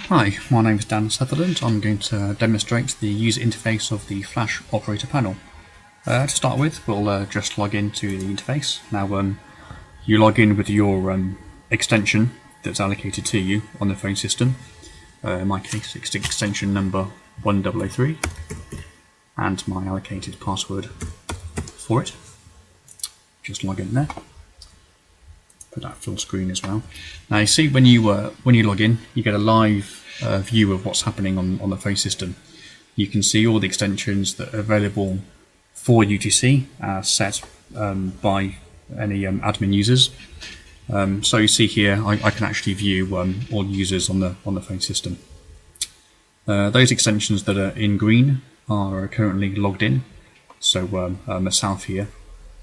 Hi, my name is Dan Sutherland. I'm going to demonstrate the user interface of the Flash operator panel. To start with, we'll just log into the interface. Now, you log in with your extension that's allocated to you on the phone system. In my case, it's extension number 1003 and my allocated password for it. Just log in there. Put that full screen as well. Now you see when you log in, you get a live view of what's happening on the phone system. You can see all the extensions that are available for you to see set by any admin users. So you see here, I can actually view all users on the phone system. Those extensions that are in green are currently logged in. So myself here.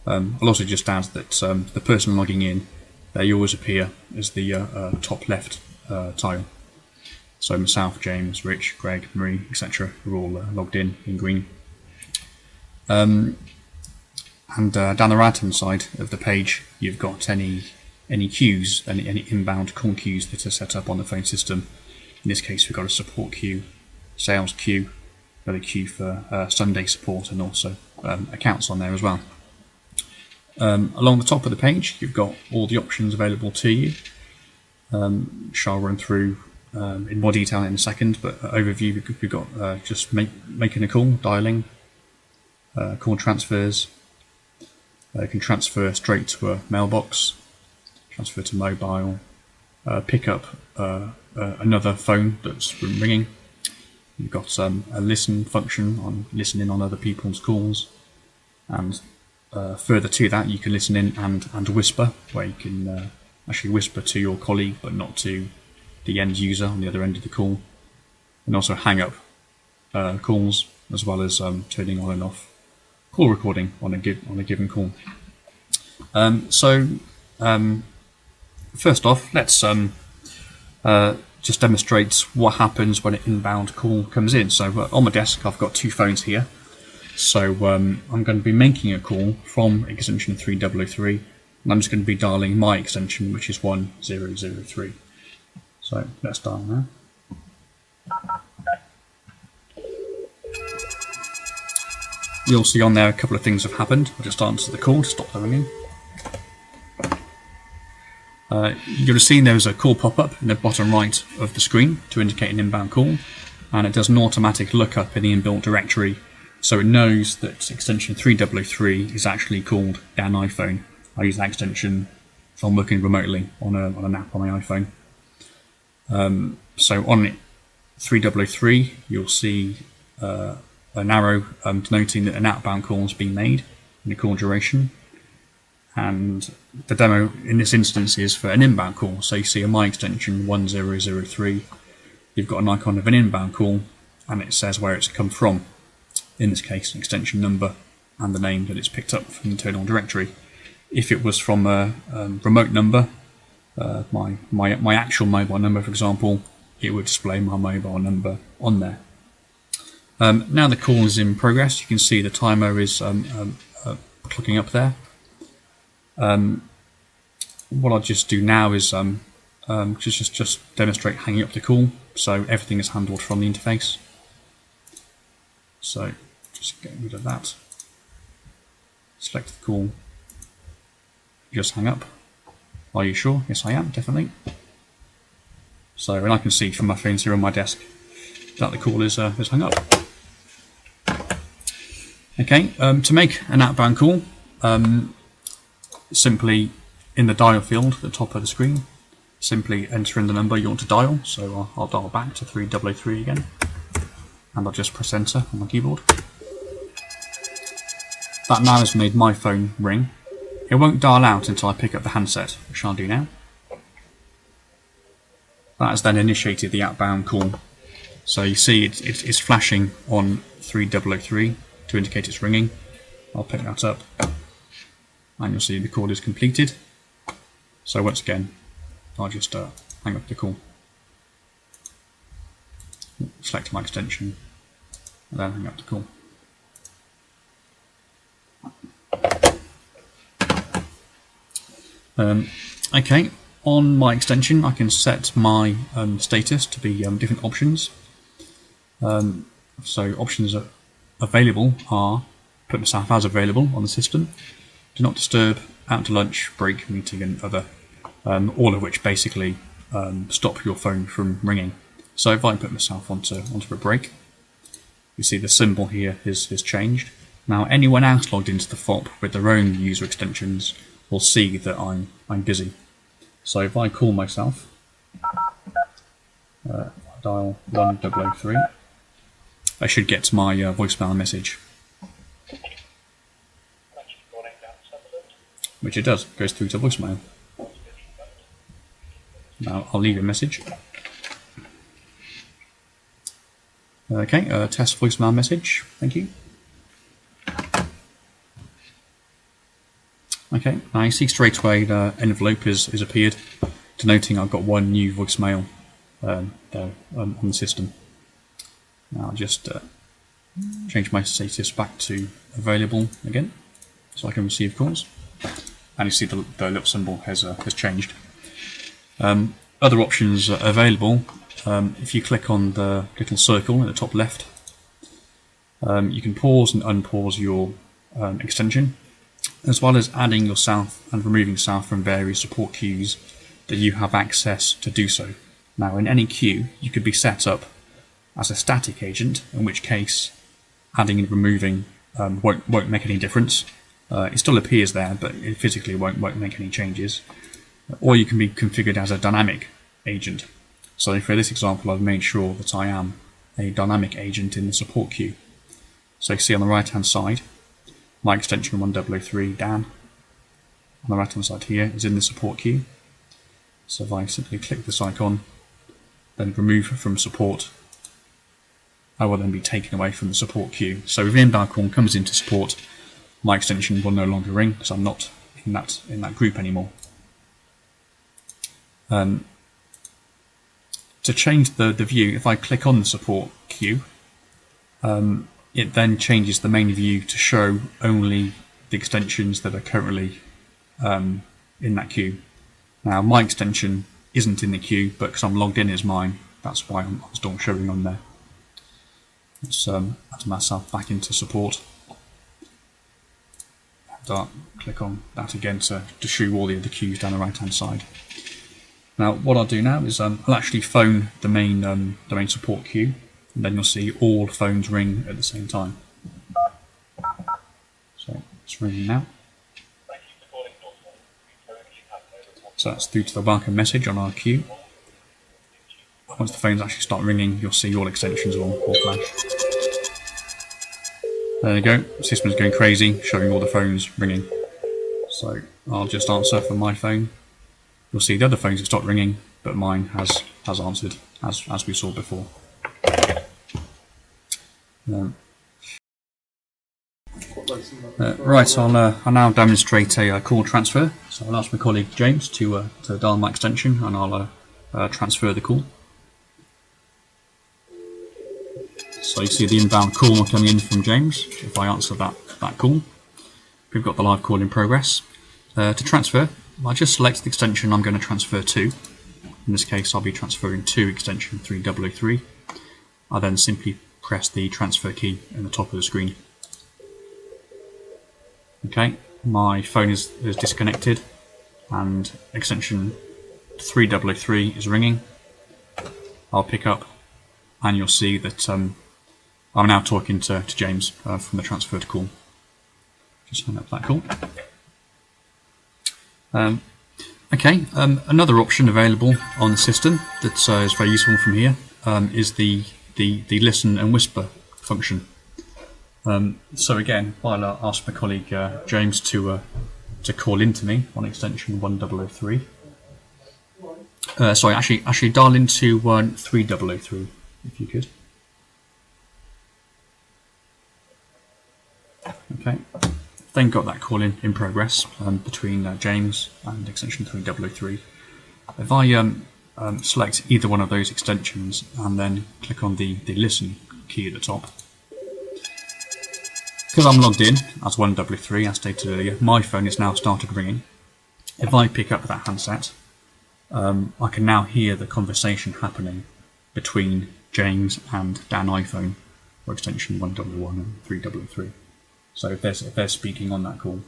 I'll also just add that the person logging in, they always appear as the top left tile. So myself, James, Rich, Greg, Marie, etc. are all logged in green. And down the right hand side of the page, you've got any queues, any inbound call queues that are set up on the phone system. In this case, we've got a support queue, sales queue, got a queue for Sunday support, and also accounts on there as well. Along the top of the page, you've got all the options available to you, which I'll run through in more detail in a second, but overview, we've got just making a call, dialing, call transfers. You can transfer straight to a mailbox, transfer to mobile, pick up another phone that's ringing. You've got a listen function on listening on other people's calls, and further to that, you can listen in and whisper, where you can actually whisper to your colleague but not to the end user on the other end of the call, and also hang up calls, as well as turning on and off call recording on a given call. First off, let's just demonstrate what happens when an inbound call comes in. So on my desk, I've got two phones here. So I'm going to be making a call from extension 3003, and I'm just going to be dialing my extension, which is 1003. So let's dial now. You'll see on there a couple of things have happened. I'll just answer the call to stop the ringing. You'll have seen there was a call pop-up in the bottom right of the screen to indicate an inbound call, and it does an automatic lookup in the inbuilt directory. So it knows that extension 3003 is actually called Dan iPhone. I use that extension if I'm working remotely on an app on my iPhone. So on 3003, you'll see an arrow denoting that an outbound call has been made in the call duration. And the demo in this instance is for an inbound call. So you see on my extension 1003, you've got an icon of an inbound call, and it says where it's come from. In this case, an extension number and the name that it's picked up from the internal directory. If it was from a remote number, my actual mobile number, for example, it would display my mobile number on there. Now the call is in progress. You can see the timer is clocking up there. What I'll just do now is just demonstrate hanging up the call, so everything is handled from the interface. So just get rid of that. Select the call. Just hang up. Are you sure? Yes, I am, definitely. So, and I can see from my phones here on my desk that the call is hung up. Okay, to make an outbound call, simply in the dial field at the top of the screen, simply enter in the number you want to dial. So I'll dial back to 3003 again, and I'll just press enter on my keyboard. That now has made my phone ring. It won't dial out until I pick up the handset, which I'll do now. That has then initiated the outbound call. So you see it's flashing on 3003 to indicate it's ringing. I'll pick that up, and you'll see the call is completed. So once again, I'll just hang up the call. Select my extension, and then hang up the call. Okay, on my extension, I can set my status to be different options. So options available are put myself as available on the system, do not disturb, out to lunch, break, meeting, and other, all of which basically stop your phone from ringing. So if I put myself onto a break, you see the symbol here is changed. Now anyone else logged into the FOP with their own user extensions will see that I'm busy. So if I call myself, dial 1003, I should get my voicemail message. Which it does, goes through to voicemail. Now I'll leave a message. Okay, test voicemail message, thank you. Okay, now you see straight away the envelope is appeared, denoting I've got one new voicemail there on the system. Now I'll just change my status back to available again, so I can receive calls. And you see the little symbol has changed. Other options are available. If you click on the little circle in the top left, you can pause and unpause your extension, as well as adding yourself and removing yourself from various support queues that you have access to do so. Now in any queue you could be set up as a static agent, in which case adding and removing won't make any difference. It still appears there, but it physically won't make any changes. Or you can be configured as a dynamic agent. So for this example, I've made sure that I am a dynamic agent in the support queue. So you see on the right hand side, my extension 1003 Dan on the right hand side here is in the support queue. So if I simply click this icon, then remove from support, I will then be taken away from the support queue. So if the inbound call comes into support, my extension will no longer ring, because I'm not in that group anymore. To change the view, if I click on the support queue, it then changes the main view to show only the extensions that are currently in that queue. Now my extension isn't in the queue, but because I'm logged in as mine, that's why I'm still showing on there. Let's add myself back into support. And, click on that again to show all the other queues down the right hand side. Now what I'll do now is I'll actually phone the main support queue, and then you'll see all phones ring at the same time. So it's ringing now. So that's through to the welcome message on our queue. Once the phones actually start ringing, you'll see all extensions will flash. There you go, the system's going crazy, showing all the phones ringing. So I'll just answer from my phone. You'll see the other phones have stopped ringing, but mine has answered, as we saw before. Right, so I'll now demonstrate a call transfer. So I'll ask my colleague James to dial my extension, and I'll transfer the call. So you see the inbound call coming in from James. If I answer that call, we've got the live call in progress. To transfer, I just select the extension I'm going to transfer to. In this case, I'll be transferring to extension 3003. I then simply press the transfer key in the top of the screen. Okay, my phone is disconnected, and extension 3003 is ringing. I'll pick up, and you'll see that I'm now talking to James from the transferred call. Just hang up that call. Okay, another option available on the system that is very useful from here is the listen and whisper function. So again, I'll ask my colleague James to call into me on extension 1003. Sorry, actually dial into 3003 if you could. Okay, then got that call in progress between James and extension 3003. If I select either one of those extensions and then click on the listen key at the top, because I'm logged in as 1003, as stated earlier, my phone is now started ringing. If I pick up that handset I can now hear the conversation happening between James and Dan iPhone, or extension 111 and 333. So if they're speaking on that call,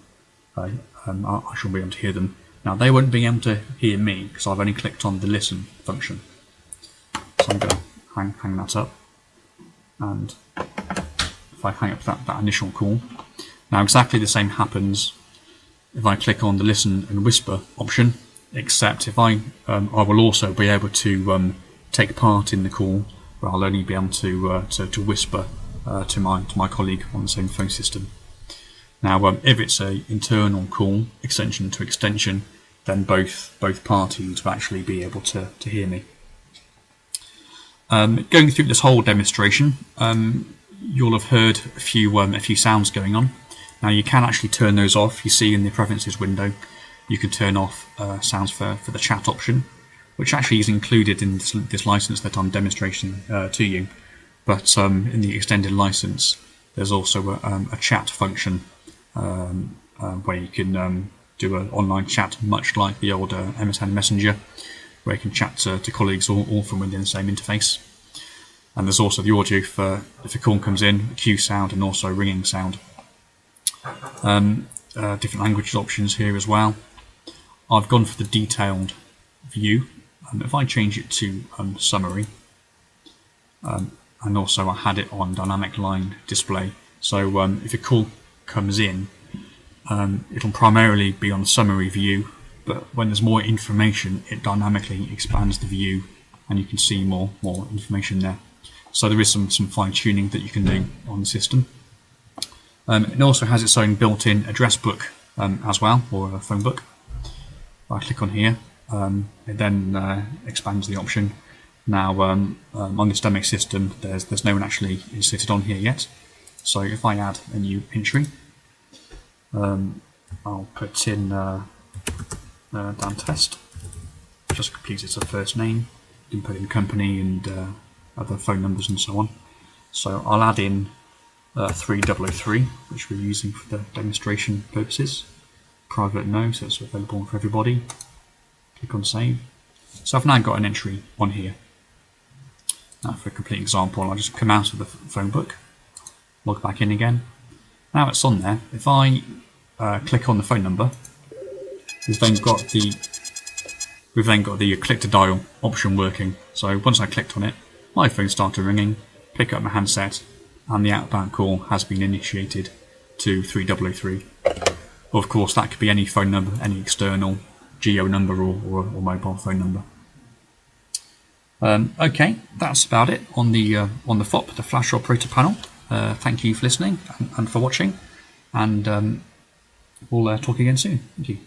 I shall be able to hear them. Now they won't be able to hear me because I've only clicked on the listen function. So I'm going to hang that up, and if I hang up that initial call, now exactly the same happens if I click on the listen and whisper option, except if I will also be able to take part in the call, but I'll only be able to whisper to my colleague on the same phone system. Now, if it's a internal call, extension to extension, then both parties will actually be able to hear me. Going through this whole demonstration, you'll have heard a few sounds going on. Now you can actually turn those off. You see in the preferences window, you can turn off sounds for the chat option, which actually is included in this license that I'm demonstrating to you. But in the extended license, there's also a chat function where you can do an online chat, much like the old MSN Messenger, where you can chat to colleagues all from within the same interface. And there's also the audio for if a call comes in, a cue sound, and also ringing sound. Different language options here as well. I've gone for the detailed view. If I change it to summary, and also I had it on dynamic line display, so if a call comes in, it'll primarily be on summary view, but when there's more information, it dynamically expands the view and you can see more information there. So there is some fine-tuning that you can do on the system. It also has its own built-in address book as well, or a phone book. If I click on here, it then expands the option. Now on this demo system, there's no one actually inserted on here yet. So if I add a new entry, I'll put in Dan Test, just because it's a first name. You can put in company and other phone numbers and so on. So I'll add in 3003, which we're using for the demonstration purposes. Private no, so it's available for everybody. Click on save. So I've now got an entry on here. Now for a complete example, I'll just come out of the phone book, log back in again. Now it's on there. If I click on the phone number, we've then got the click to dial option working. So once I clicked on it, my phone started ringing, pick up my handset, and the outbound call has been initiated to 3003. Of course, that could be any phone number, any external geo number or mobile phone number. Okay, that's about it on the FOP, the Flash Operator Panel. Thank you for listening and for watching, and we'll talk again soon. Thank you.